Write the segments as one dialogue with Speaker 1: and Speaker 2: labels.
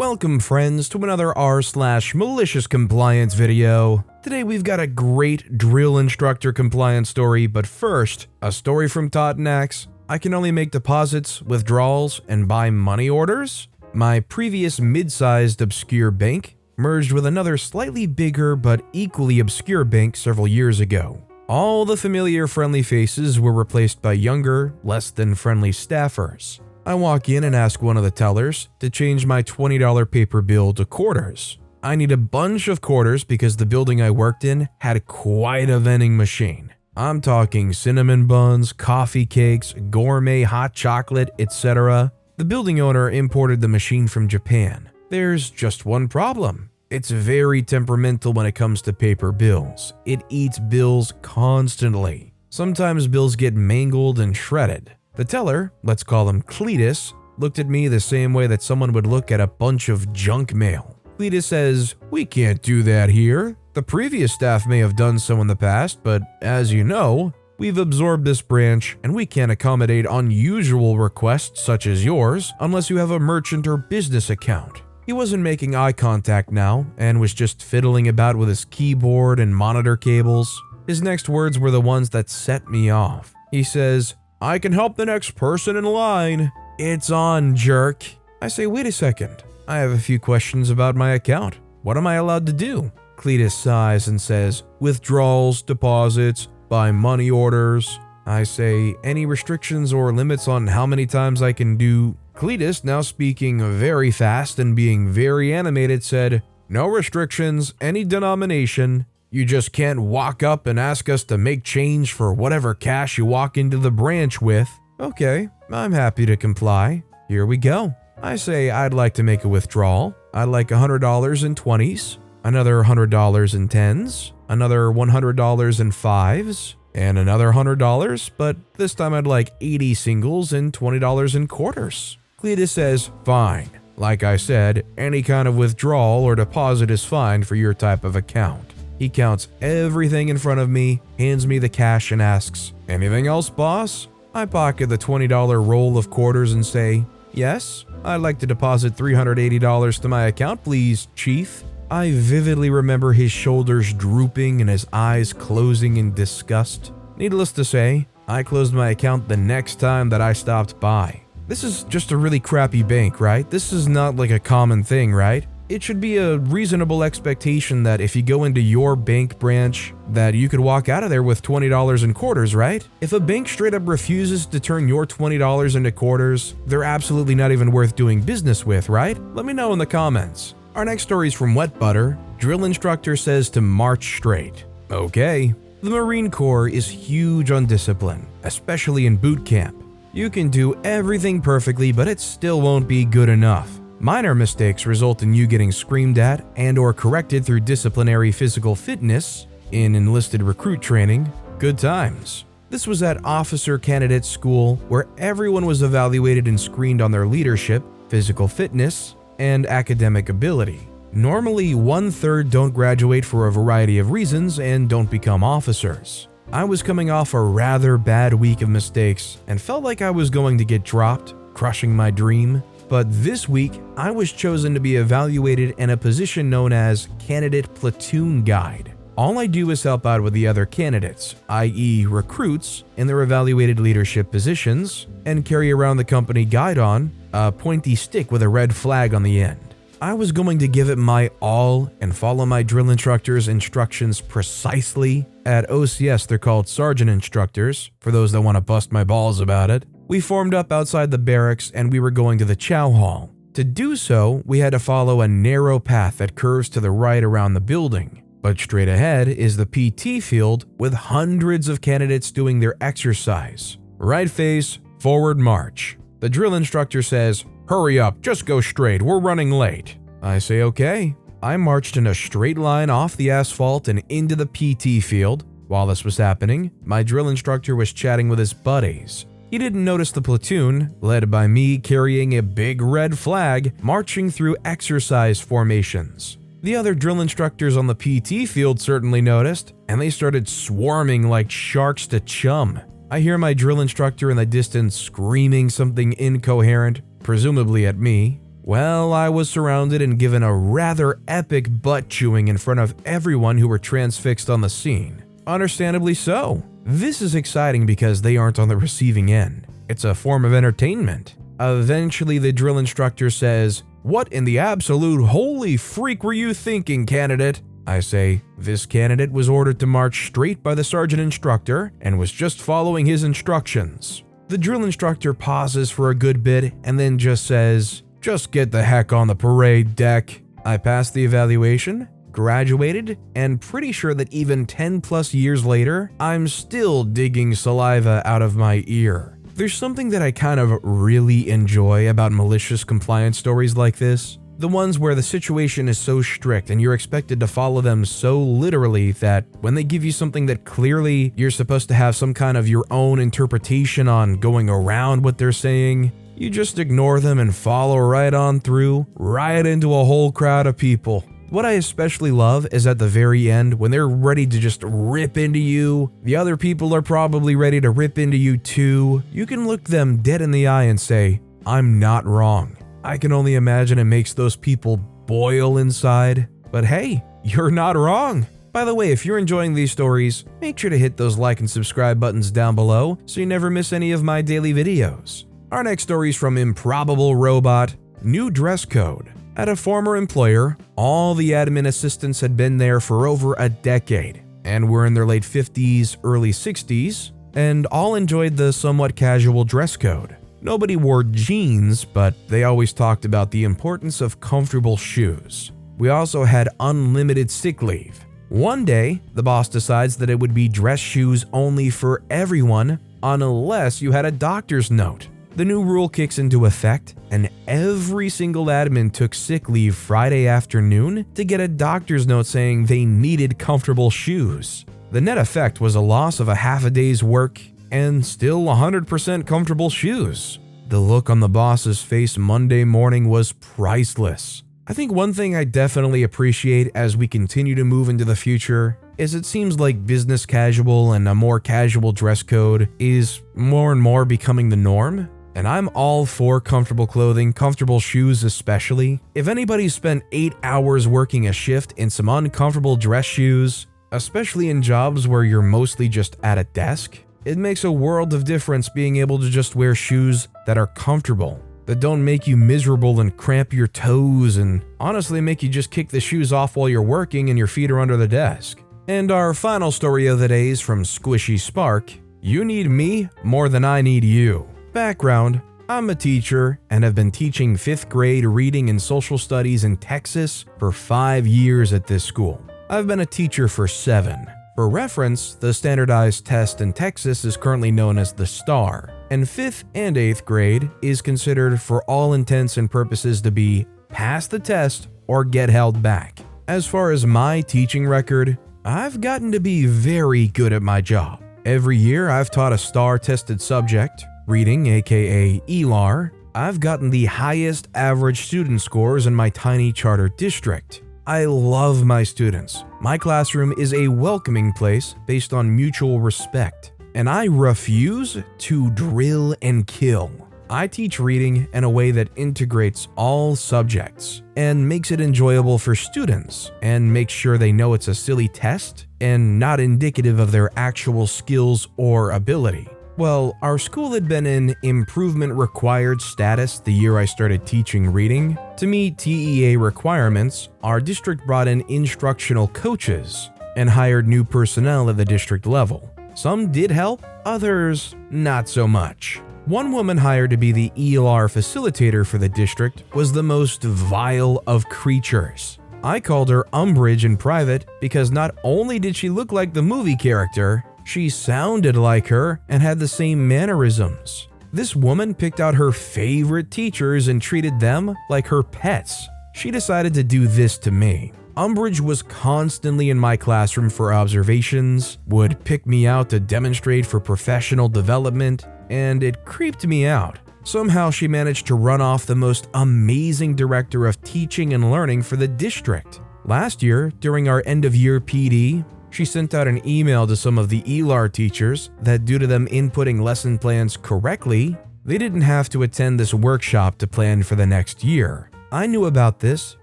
Speaker 1: Welcome friends to another r/malicious compliance video. Today we've got a great drill instructor compliance story, but first, a story from Todd and Axe. I can only make deposits, withdrawals, and buy money orders. My previous mid-sized obscure bank merged with another slightly bigger but equally obscure bank several years ago. All the familiar friendly faces were replaced by younger, less than friendly staffers. I walk in and ask one of the tellers to change my $20 paper bill to quarters. I need a bunch of quarters because the building I worked in had quite a vending machine. I'm talking cinnamon buns, coffee cakes, gourmet hot chocolate, etc. The building owner imported the machine from Japan. There's just one problem. It's very temperamental when it comes to paper bills. It eats bills constantly. Sometimes bills get mangled and shredded. The teller, let's call him Cletus, looked at me the same way that someone would look at a bunch of junk mail. Cletus says, "We can't do that here. The previous staff may have done so in the past, but as you know, we've absorbed this branch and we can't accommodate unusual requests such as yours unless you have a merchant or business account." He wasn't making eye contact now and was just fiddling about with his keyboard and monitor cables. His next words were the ones that set me off. He says, "I can help the next person in line." "It's on, jerk." I say, "Wait a second. I have a few questions about my account. What am I allowed to do?" Cletus sighs and says, "Withdrawals, deposits, buy money orders." I say, "Any restrictions or limits on how many times I can do?" Cletus, now speaking very fast and being very animated, said, "No restrictions, any denomination. You just can't walk up and ask us to make change for whatever cash you walk into the branch with." Okay, I'm happy to comply. Here we go. I say I'd like to make a withdrawal. I'd like $100 in 20s, another $100 in 10s, another $100 in 5s, and another $100, but this time I'd like 80 singles and $20 in quarters. Cletus says, "Fine. Like I said, any kind of withdrawal or deposit is fine for your type of account." He counts everything in front of me, hands me the cash and asks, "Anything else, boss?" I pocket the $20 roll of quarters and say, "Yes, I'd like to deposit $380 to my account, please, Chief." I vividly remember his shoulders drooping and his eyes closing in disgust. Needless to say, I closed my account the next time that I stopped by. This is just a really crappy bank, right? This is not like a common thing, right? It should be a reasonable expectation that if you go into your bank branch, that you could walk out of there with $20 in quarters, right? If a bank straight up refuses to turn your $20 into quarters, they're absolutely not even worth doing business with, right? Let me know in the comments. Our next story is from Wet Butter. Drill instructor says to march straight. Okay. The Marine Corps is huge on discipline, especially in boot camp. You can do everything perfectly, but it still won't be good enough. Minor mistakes result in you getting screamed at and or corrected through disciplinary physical fitness in enlisted recruit training. Good times. This was at officer candidate school where everyone was evaluated and screened on their leadership, physical fitness, and academic ability. Normally, 1/3 don't graduate for a variety of reasons and don't become officers. I was coming off a rather bad week of mistakes and felt like I was going to get dropped, crushing my dream. But this week, I was chosen to be evaluated in a position known as Candidate Platoon Guide. All I do is help out with the other candidates, i.e. recruits, in their evaluated leadership positions, and carry around the company guide on a pointy stick with a red flag on the end. I was going to give it my all and follow my drill instructor's instructions precisely. At OCS, they're called sergeant instructors, for those that want to bust my balls about it. We formed up outside the barracks and we were going to the chow hall. To do so, we had to follow a narrow path that curves to the right around the building. But straight ahead is the PT field with hundreds of candidates doing their exercise. Right face, forward march. The drill instructor says, "Hurry up, just go straight, we're running late." I say okay. I marched in a straight line off the asphalt and into the PT field. While this was happening, my drill instructor was chatting with his buddies. He didn't notice the platoon, led by me carrying a big red flag, marching through exercise formations. The other drill instructors on the PT field certainly noticed, and they started swarming like sharks to chum. I hear my drill instructor in the distance screaming something incoherent, presumably at me. Well, I was surrounded and given a rather epic butt chewing in front of everyone who were transfixed on the scene. Understandably so. This is exciting because they aren't on the receiving end. It's a form of entertainment. Eventually, the drill instructor says, "What in the absolute holy freak were you thinking, candidate?" I say, "This candidate was ordered to march straight by the sergeant instructor and was just following his instructions." The drill instructor pauses for a good bit and then just says, "Just get the heck on the parade deck." I passed the evaluation, graduated, and pretty sure that even 10 plus years later, I'm still digging saliva out of my ear. There's something that I kind of really enjoy about malicious compliance stories like this. The ones where the situation is so strict and you're expected to follow them so literally that when they give you something that clearly you're supposed to have some kind of your own interpretation on going around what they're saying, you just ignore them and follow right on through, right into a whole crowd of people. What I especially love is at the very end, when they're ready to just rip into you, the other people are probably ready to rip into you too. You can look them dead in the eye and say, "I'm not wrong." I can only imagine it makes those people boil inside. But hey, you're not wrong. By the way, if you're enjoying these stories, make sure to hit those like and subscribe buttons down below so you never miss any of my daily videos. Our next story is from Improbable Robot, New Dress Code. At a former employer, all the admin assistants had been there for over a decade and were in their late 50s, early 60s, and all enjoyed the somewhat casual dress code. Nobody wore jeans, but they always talked about the importance of comfortable shoes. We also had unlimited sick leave. One day, the boss decides that it would be dress shoes only for everyone unless you had a doctor's note. The new rule kicks into effect, and every single admin took sick leave Friday afternoon to get a doctor's note saying they needed comfortable shoes. The net effect was a loss of a half a day's work and still 100% comfortable shoes. The look on the boss's face Monday morning was priceless. I think one thing I definitely appreciate as we continue to move into the future is it seems like business casual and a more casual dress code is more and more becoming the norm. And I'm all for comfortable clothing, comfortable shoes especially. If anybody's spent 8 hours working a shift in some uncomfortable dress shoes, especially in jobs where you're mostly just at a desk, it makes a world of difference being able to just wear shoes that are comfortable, that don't make you miserable and cramp your toes and honestly make you just kick the shoes off while you're working and your feet are under the desk. And our final story of the day is from Squishy Spark, You Need Me More Than I Need You. Background: I'm a teacher and have been teaching 5th grade reading and social studies in Texas for 5 years at this school. I've been a teacher for 7. For reference, the standardized test in Texas is currently known as the STAR, and 5th and 8th grade is considered for all intents and purposes to be pass the test or get held back. As far as my teaching record, I've gotten to be very good at my job. Every year I've taught a STAR-tested subject, reading aka ELAR. I've gotten the highest average student scores in my tiny charter district. I love my students. My classroom is a welcoming place based on mutual respect, and I refuse to drill and kill. I teach reading in a way that integrates all subjects and makes it enjoyable for students and makes sure they know it's a silly test and not indicative of their actual skills or ability. Well, our school had been in improvement required status the year I started teaching reading. To meet TEA requirements, our district brought in instructional coaches and hired new personnel at the district level. Some did help, others not so much. One woman hired to be the ELR facilitator for the district was the most vile of creatures. I called her Umbridge in private because not only did she look like the movie character, she sounded like her and had the same mannerisms. This woman picked out her favorite teachers and treated them like her pets. She decided to do this to me. Umbridge was constantly in my classroom for observations, would pick me out to demonstrate for professional development, and it creeped me out. Somehow she managed to run off the most amazing director of teaching and learning for the district. Last year, during our end-of-year PD, she sent out an email to some of the ELAR teachers that due to them inputting lesson plans correctly, they didn't have to attend this workshop to plan for the next year. I knew about this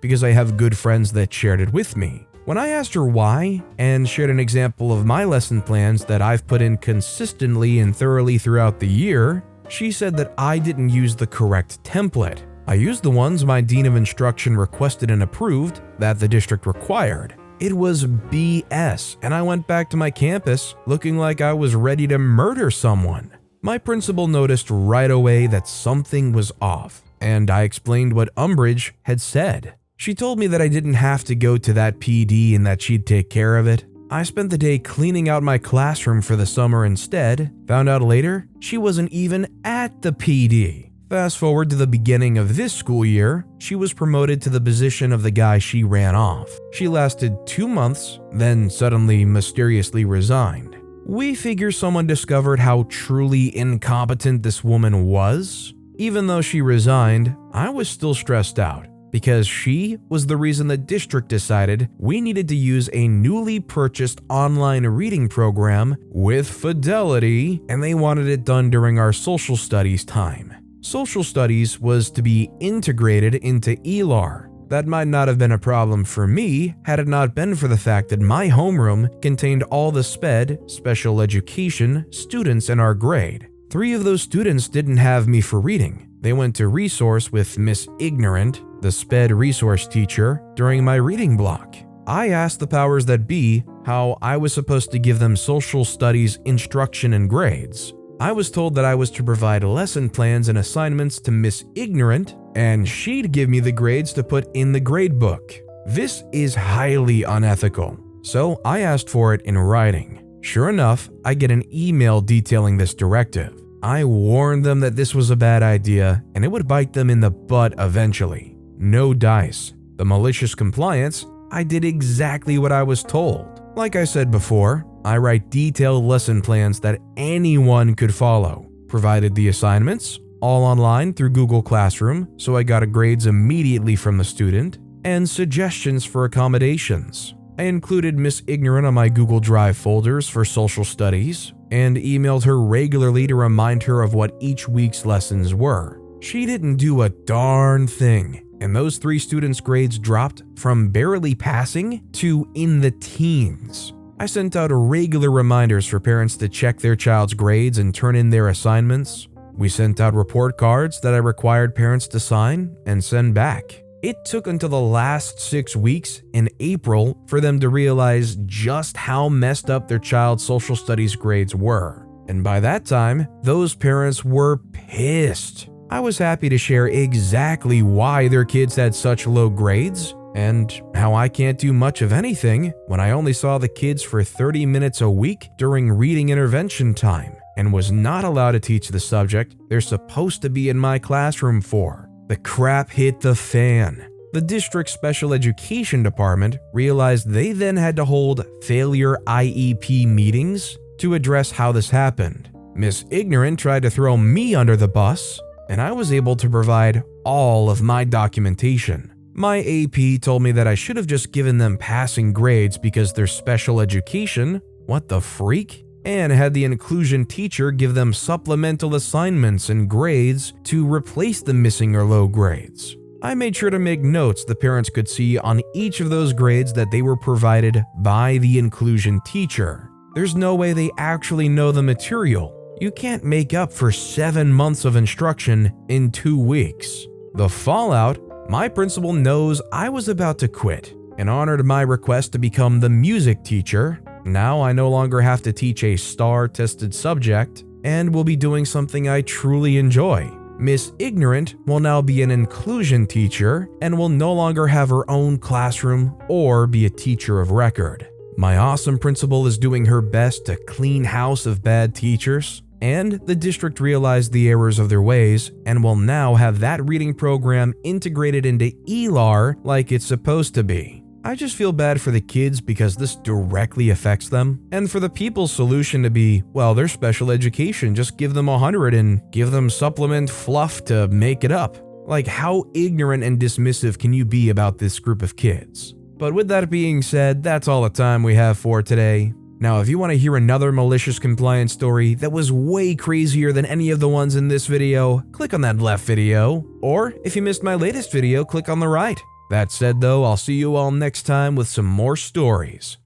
Speaker 1: because I have good friends that shared it with me. When I asked her why and shared an example of my lesson plans that I've put in consistently and thoroughly throughout the year, she said that I didn't use the correct template. I used the ones my dean of instruction requested and approved that the district required. It was BS, and I went back to my campus looking like I was ready to murder someone. My principal noticed right away that something was off, and I explained what Umbridge had said. She told me that I didn't have to go to that PD and that she'd take care of it. I spent the day cleaning out my classroom for the summer instead. Found out later, she wasn't even at the PD. Fast forward to the beginning of this school year, she was promoted to the position of the guy she ran off. She lasted 2 months, then suddenly mysteriously resigned. We figure someone discovered how truly incompetent this woman was. Even though she resigned, I was still stressed out because she was the reason the district decided we needed to use a newly purchased online reading program with fidelity, and they wanted it done during our social studies time. Social studies was to be integrated into ELAR. That might not have been a problem for me had it not been for the fact that my homeroom contained all the special education students in our grade. 3 of those students didn't have me for reading. They went to resource with Miss Ignorant, the SPED resource teacher, during my reading block. I asked the powers that be how I was supposed to give them social studies instruction and grades. I was told that I was to provide lesson plans and assignments to Miss Ignorant, and she'd give me the grades to put in the grade book. This is highly unethical, so I asked for it in writing. Sure enough, I get an email detailing this directive. I warned them that this was a bad idea and it would bite them in the butt eventually. No dice. The malicious compliance, I did exactly what I was told. Like I said before, I write detailed lesson plans that anyone could follow. Provided the assignments, all online through Google Classroom, so I got grades immediately from the student, and suggestions for accommodations. I included Miss Ignorant on my Google Drive folders for social studies, and emailed her regularly to remind her of what each week's lessons were. She didn't do a darn thing, and those 3 students' grades dropped from barely passing to in the teens. I sent out regular reminders for parents to check their child's grades and turn in their assignments. We sent out report cards that I required parents to sign and send back. It took until the last 6 weeks in April for them to realize just how messed up their child's social studies grades were. And by that time, those parents were pissed. I was happy to share exactly why their kids had such low grades and how I can't do much of anything when I only saw the kids for 30 minutes a week during reading intervention time and was not allowed to teach the subject they're supposed to be in my classroom for. The crap hit the fan. The district's special education department realized they then had to hold failure IEP meetings to address how this happened. Miss Ignorant tried to throw me under the bus, and I was able to provide all of my documentation. My AP told me that I should have just given them passing grades because they're special education, what the freak? And had the inclusion teacher give them supplemental assignments and grades to replace the missing or low grades. I made sure to make notes the parents could see on each of those grades that they were provided by the inclusion teacher. There's no way they actually know the material. You can't make up for 7 months of instruction in 2 weeks. The fallout, my principal knows I was about to quit and honored my request to become the music teacher. Now I no longer have to teach a STAR-tested subject and will be doing something I truly enjoy. Miss Ignorant will now be an inclusion teacher and will no longer have her own classroom or be a teacher of record. My awesome principal is doing her best to clean house of bad teachers, and the district realized the errors of their ways and will now have that reading program integrated into ELAR like it's supposed to be. I just feel bad for the kids because this directly affects them, and for the people's solution to be, well, they're special education, just give them 100 and give them supplement fluff to make it up. Like, how ignorant and dismissive can you be about this group of kids? But with that being said, that's all the time we have for today. Now, if you want to hear another malicious compliance story that was way crazier than any of the ones in this video, click on that left video. Or, if you missed my latest video, click on the right. That said though, I'll see you all next time with some more stories.